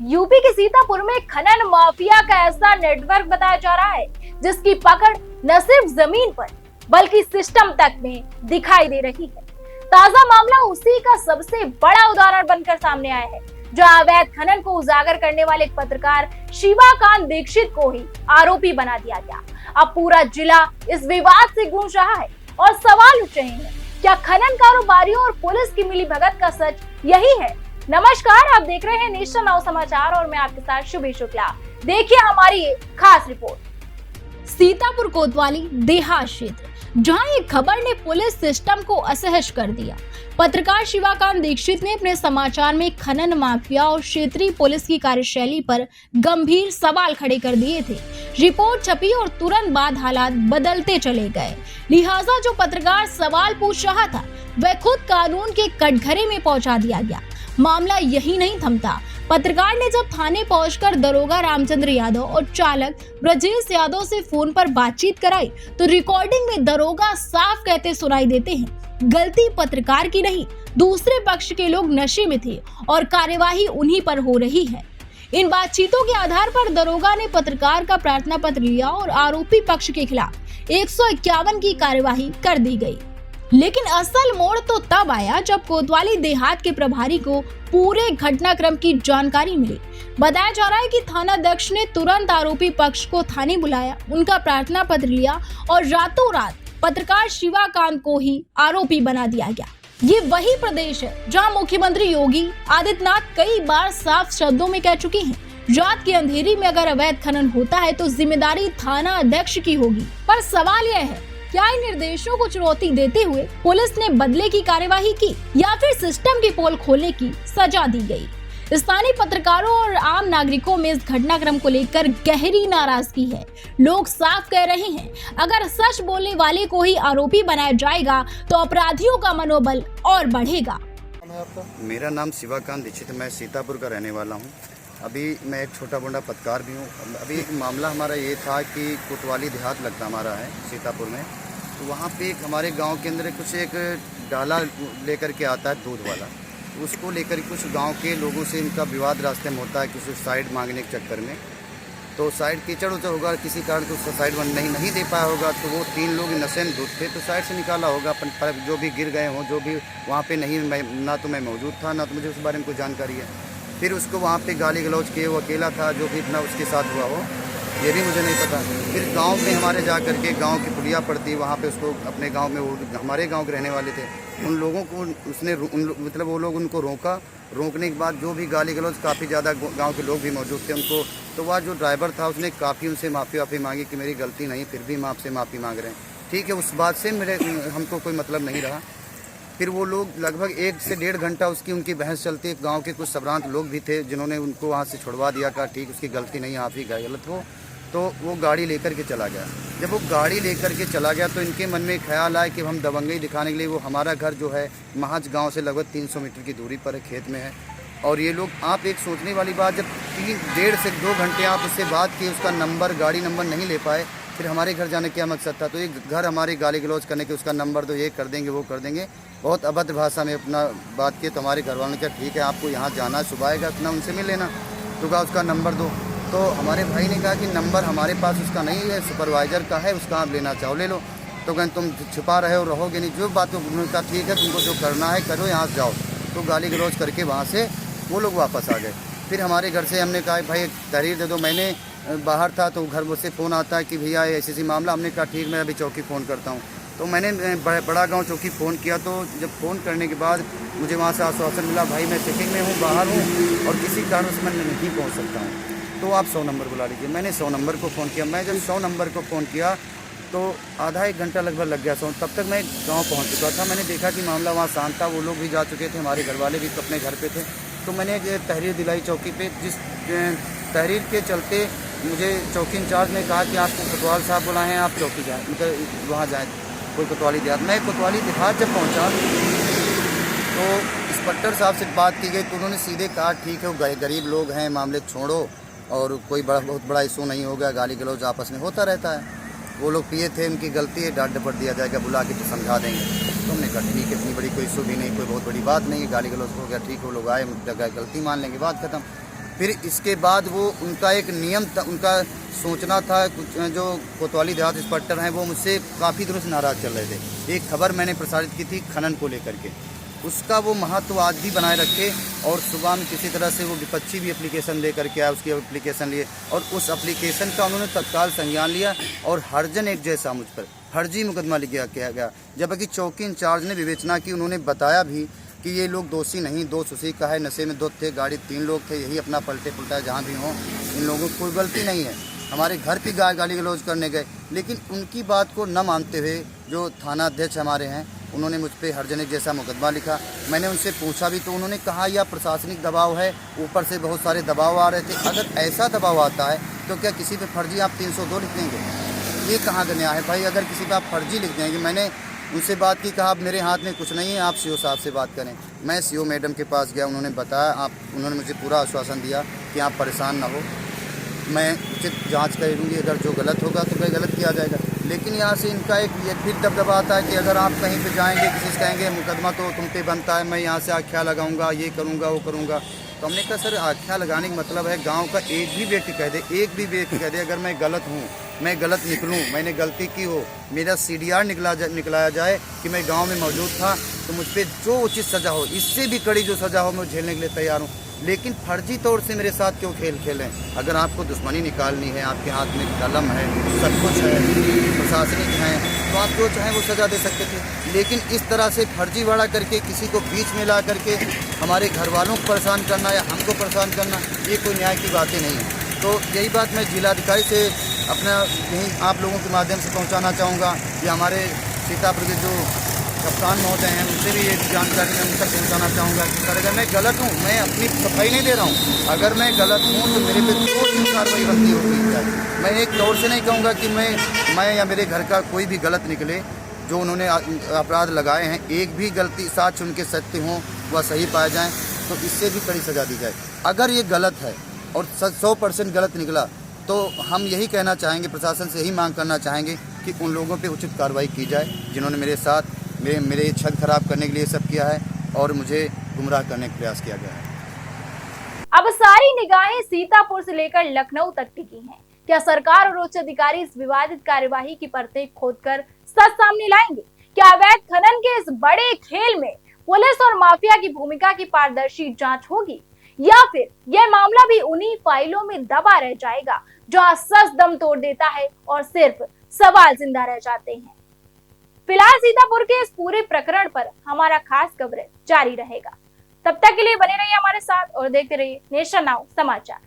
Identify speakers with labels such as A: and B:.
A: UP के सीतापुर में खनन माफिया का ऐसा नेटवर्क बताया जा रहा है जिसकी पकड़ न सिर्फ जमीन पर बल्कि सिस्टम तक में दिखाई दे रही है। ताजा मामला उसी का सबसे बड़ा उदाहरण बनकर सामने आया है, जहां अवैध खनन को उजागर करने वाले एक पत्रकार शिवाकांत दीक्षित को ही आरोपी बना दिया गया। अब पूरा जिला इस विवाद से गूंज रहा है और सवाल उठ रहे हैं, क्या खनन कारोबारियों और पुलिस की मिलीभगत का सच यही है? नमस्कार, आप देख रहे हैं नेशन नाउ समाचार और मैं आपके साथ शुभी शुक्ला। देखिए हमारी खास रिपोर्ट। सीतापुर कोतवाली देहात क्षेत्र, जहां एक खबर ने पुलिस सिस्टम को असहज कर दिया। पत्रकार शिवाकांत दीक्षित ने अपने समाचार में खनन माफिया और क्षेत्रीय पुलिस की कार्यशैली पर गंभीर सवाल खड़े कर दिए थे। रिपोर्ट छपी और तुरंत बाद हालात बदलते चले गए। लिहाजा जो पत्रकार सवाल पूछ रहा था वह खुद कानून के कटघरे में पहुंचा दिया गया। मामला यही नहीं थमता। पत्रकार ने जब थाने पहुंचकर दरोगा रामचंद्र यादव और चालक ब्रजेश यादव से फोन पर बातचीत कराई तो रिकॉर्डिंग में दरोगा साफ कहते सुनाई देते हैं, गलती पत्रकार की नहीं, दूसरे पक्ष के लोग नशे में थे और कार्यवाही उन्हीं पर हो रही है। इन बातचीतों के आधार पर दरोगा ने पत्रकार का प्रार्थना पत्र लिया और आरोपी पक्ष के खिलाफ 151 की कार्यवाही कर दी गई। लेकिन असल मोड़ तो तब आया जब कोतवाली देहात के प्रभारी को पूरे घटनाक्रम की जानकारी मिली। बताया जा रहा है कि थानाध्यक्ष ने तुरंत आरोपी पक्ष को थाने बुलाया, उनका प्रार्थना पत्र लिया और रातों रात पत्रकार शिवाकांत को ही आरोपी बना दिया गया। ये वही प्रदेश है जहां मुख्यमंत्री योगी आदित्यनाथ कई बार साफ शब्दों में कह चुके हैं, रात के अंधेरी में अगर अवैध खनन होता है तो जिम्मेदारी थाना अध्यक्ष की होगी। पर सवाल यह है, क्या इन निर्देशों को चुनौती देते हुए पुलिस ने बदले की कार्यवाही की या फिर सिस्टम की पोल खोलने की सजा दी गई? स्थानीय पत्रकारों और आम नागरिकों में इस घटनाक्रम को लेकर गहरी नाराजगी है। लोग साफ कह रहे हैं, अगर सच बोलने वाले को ही आरोपी बनाया जाएगा तो अपराधियों का मनोबल और बढ़ेगा।
B: मेरा नाम शिवाकांत दीक्षित, मैं सीतापुर का रहने वाला हूँ। अभी मैं एक छोटा मोटा पत्रकार भी हूँ। अभी एक मामला हमारा ये था कि कोतवाली देहात लगता हमारा है सीतापुर में, तो वहाँ पे एक हमारे गांव के अंदर कुछ एक डाला लेकर के आता है दूध वाला, उसको लेकर कुछ गांव के लोगों से इनका विवाद रास्ते में होता है, कुछ साइड मांगने के चक्कर में। तो साइड कीचड़ उचड़ होगा, किसी कारण तो उसका साइड नहीं दे पाया होगा, तो वो 3 लोग नशे में धुत थे तो साइड से निकाला होगा। जो भी गिर गए हों, जो भी वहाँ पे नहीं, ना तो मैं मौजूद था ना तो मुझे उस बारे में कोई जानकारी है। फिर उसको वहाँ पे गाली गलौज किए, वो अकेला था, जो भी इतना उसके साथ हुआ हो ये भी मुझे नहीं पता। फिर गांव में हमारे जा करके गांव की पुलिया पड़ती, वहाँ पे उसको अपने गांव में, वो हमारे गांव के रहने वाले थे, उन लोगों को उसने मतलब वो लोग उनको रोकने के बाद जो भी गाली गलौज, काफ़ी ज़्यादा गांव के लोग भी मौजूद थे उनको, तो वह जो ड्राइवर था उसने काफ़ी उनसे माफ़ी मांगी कि मेरी गलती नहीं, फिर भी हम आपसे माफ़ी मांग रहे हैं। ठीक है, उस बात से हमको कोई मतलब नहीं रहा। फिर वो लोग लगभग 1 से 1.5 घंटा उनकी बहस चलती। गांव के कुछ संभ्रांत लोग भी थे जिन्होंने उनको वहां से छुड़वा दिया, कहा ठीक उसकी गलती नहीं, आप ही गलत हो। तो वो गाड़ी लेकर के चला गया। जब वो गाड़ी लेकर के चला गया तो इनके मन में ख्याल आया कि हम दबंगई दिखाने के लिए, वो हमारा घर जो है महाज गाँव से लगभग 300 मीटर की दूरी पर है, खेत में है। और ये लोग, आप एक सोचने वाली बात, जब 1.5 से 2 घंटे आप उससे बात किए, उसका नंबर, गाड़ी नंबर नहीं ले पाए, फिर हमारे घर जाने क्या मकसद था? तो एक घर हमारी गाली गलौज करने के, उसका नंबर दो, ये कर देंगे वो कर देंगे, बहुत अभद्र भाषा में अपना बात किए। तो हमारे घर वालों ने कहा ठीक है, आपको यहाँ जाना है, सुबह आएगा, इतना उनसे मिल लेना। तो कहा उसका नंबर दो। तो हमारे भाई ने कहा कि नंबर हमारे पास उसका नहीं है, सुपरवाइज़र का है, उसका आप लेना चाहो ले लो। तो कहें तुम छुपा रहे हो, रहोगे नहीं, जो बात। उन्होंने कहा ठीक है, तुमको जो करना है करो, यहाँ से जाओ। तो गाली गलौज करके वहाँ से वो लोग वापस आ गए। फिर हमारे घर से हमने कहा भाई तहरीर दे दो। मैंने बाहर था तो घर से फ़ोन आता है कि भैया ऐसी मामला। हमने कहा ठीक, मैं अभी चौकी फ़ोन करता हूँ। तो मैंने बड़ा गांव चौकी फ़ोन किया। तो जब फ़ोन करने के बाद मुझे वहाँ से आश्वासन मिला, भाई मैं चेकिंग में हूँ, बाहर हूँ और किसी कारण से मैं नहीं पहुँच सकता हूँ, तो आप 100 नंबर बुला लीजिए। मैंने 100 नंबर को फ़ोन किया। मैं जब 100 नंबर को फ़ोन किया तो आधा 1 घंटा लगभग लग गया। तब तक मैं गाँव पहुँच चुका था। मैंने देखा कि मामला वहाँ शांत था, वो लोग भी जा चुके थे, हमारे घर वाले भी अपने घर पर थे। तो मैंने तहरीर दिलाई चौकी पे। जिस तहरीर के चलते मुझे चौकी इंचार्ज ने कहा कि आपको कोतवाल साहब बुलाए हैं, आप चौकी जाएँ, मतलब वहाँ जाएँ, कोई कोतवाली देहात। मैं कोतवाली देहात जब पहुँचा तो इंस्पेक्टर साहब से बात की गई तो उन्होंने सीधे कहा ठीक है, वो गरीब लोग हैं, मामले छोड़ो और कोई बहुत बड़ा इशू नहीं होगा, गाली गलौज आपस में होता रहता है, वो लोग पिए थे, उनकी गलती है, डांट डपट दिया जाएगा, बुला के तो समझा देंगे। तो हमने कहा ठीक है, इतनी बड़ी कोई इशू भी नहीं, कोई बहुत बड़ी बात नहीं है, गाली गलौज हो गया, ठीक है, वो लोग आए, गलती मान लेंगे, बात खत्म। फिर इसके बाद वो उनका एक नियम था, उनका सोचना था, जो कोतवाली देहात इंस्पेक्टर हैं वो मुझसे काफ़ी दिनों से नाराज़ चल रहे थे। एक खबर मैंने प्रसारित की थी खनन को लेकर के, उसका वो महत्व आज भी बनाए रखे और सुबह में किसी तरह से वो विपक्षी भी एप्लीकेशन लेकर के आया, उसकी एप्लीकेशन लिए और उस एप्लीकेशन का उन्होंने तत्काल संज्ञान लिया और हरजन एक जैसा मुझ पर फर्जी मुकदमा लिखा किया गया। जबकि चौकी इंचार्ज ने विवेचना की, उन्होंने बताया भी कि ये लोग दोषी नहीं, दोष उसी का है, नशे में 2 थे, गाड़ी 3 लोग थे, यही अपना पलटे पुलटा जहाँ भी हों, इन लोगों की कोई गलती नहीं है। हमारे घर की गाली गलौज करने गए, लेकिन उनकी बात को न मानते हुए जो थाना अध्यक्ष हमारे हैं उन्होंने मुझ पर हरजनिक जैसा मुकदमा लिखा। मैंने उनसे पूछा भी तो उन्होंने कहा यह प्रशासनिक दबाव है, ऊपर से बहुत सारे दबाव आ रहे थे। अगर ऐसा दबाव आता है तो क्या किसी पे फर्जी आप 302 लिख देंगे? ये कहाँ का न्याय है भाई? अगर किसी पे आप फर्जी लिख देंगे, मैंने उनसे बात की, कहा मेरे हाथ में कुछ नहीं है, आप सीओ साहब से बात करें। मैं सीओ मैडम के पास गया, उन्होंने बताया, उन्होंने मुझे पूरा आश्वासन दिया कि आप परेशान ना हो, मैं उचित जांच करूँगी, अगर जो गलत होगा तो वह गलत किया जाएगा। लेकिन यहाँ से इनका एक ये फिर दबदबा आता है कि अगर आप कहीं पे जाएंगे, किसी से कहेंगे मुकदमा तो तुम पे बनता है, मैं यहाँ से आख्या लगाऊंगा, ये करूँगा वो करूँगा। तो हमने कहा सर आख्या लगाने का मतलब है गांव का एक भी व्यक्ति कह दे, एक भी व्यक्ति कह दे अगर मैं गलत हूँ, मैं गलत निकलूँ, मैंने गलती की हो, मेरा CDR निकलाया जाए कि मैं गांव में मौजूद था, तो मुझ पर जो उचित सज़ा हो, इससे भी कड़ी जो सज़ा हो, मैं झेलने के लिए तैयार हूँ। लेकिन फर्जी तौर से मेरे साथ क्यों खेल खेलें? अगर आपको दुश्मनी निकालनी है, आपके हाथ में कलम है, सब कुछ है, प्रशासनिक हैं, तो आप जो चाहें वो सज़ा दे सकते थे। लेकिन इस तरह से फर्जीवाड़ा करके किसी को बीच में ला करके हमारे घर वालों को परेशान करना या हमको परेशान करना, ये कोई न्याय की बातें नहीं है। तो यही बात मैं जिलाधिकारी से अपना यहीं आप लोगों के माध्यम से पहुंचाना चाहूँगा कि हमारे सीतापुर के जो कप्तान महोदय हैं उनसे भी ये जानकारी मैं उन तक पहुँचाना चाहूँगा कि सर अगर मैं गलत हूँ, मैं अपनी सफाई नहीं दे रहा हूँ, अगर मैं गलत हूँ तो मेरे पे जो कार्रवाई बनती होगी। मैं एक तौर से नहीं कहूँगा कि मैं या मेरे घर का कोई भी गलत निकले, जो उन्होंने अपराध लगाए हैं, एक भी गलती साक्ष उनके सत्य हों, वह सही पाए जाएँ, तो इससे भी कड़ी सज़ा दी जाए। अगर ये गलत है और 100% गलत निकला तो हम यही कहना चाहेंगे, प्रशासन से यही मांग करना चाहेंगे कि उन लोगों पे उचित कार्रवाई की जाए जिन्होंने मेरे साथ मेरे छत खराब करने के लिए सब किया है और मुझे गुमराह करने का प्रयास किया गया है।
A: अब सारी निगाहें सीतापुर से लेकर लखनऊ तक टिकी हैं। क्या सरकार और उच्च अधिकारी इस विवादित कार्यवाही की परतें खोदकर सच सामने लाएंगे? क्या अवैध खनन के इस बड़े खेल में पुलिस और माफिया की भूमिका की पारदर्शी जांच होगी, या फिर यह मामला भी उन्हीं फाइलों में दबा रह जाएगा जहां सच दम तोड़ देता है और सिर्फ सवाल जिंदा रह जाते हैं? फिलहाल सीतापुर के इस पूरे प्रकरण पर हमारा खास कवरेज जारी रहेगा। तब तक के लिए बने रहिए हमारे साथ और देखते रहिए नेशन नाउ समाचार।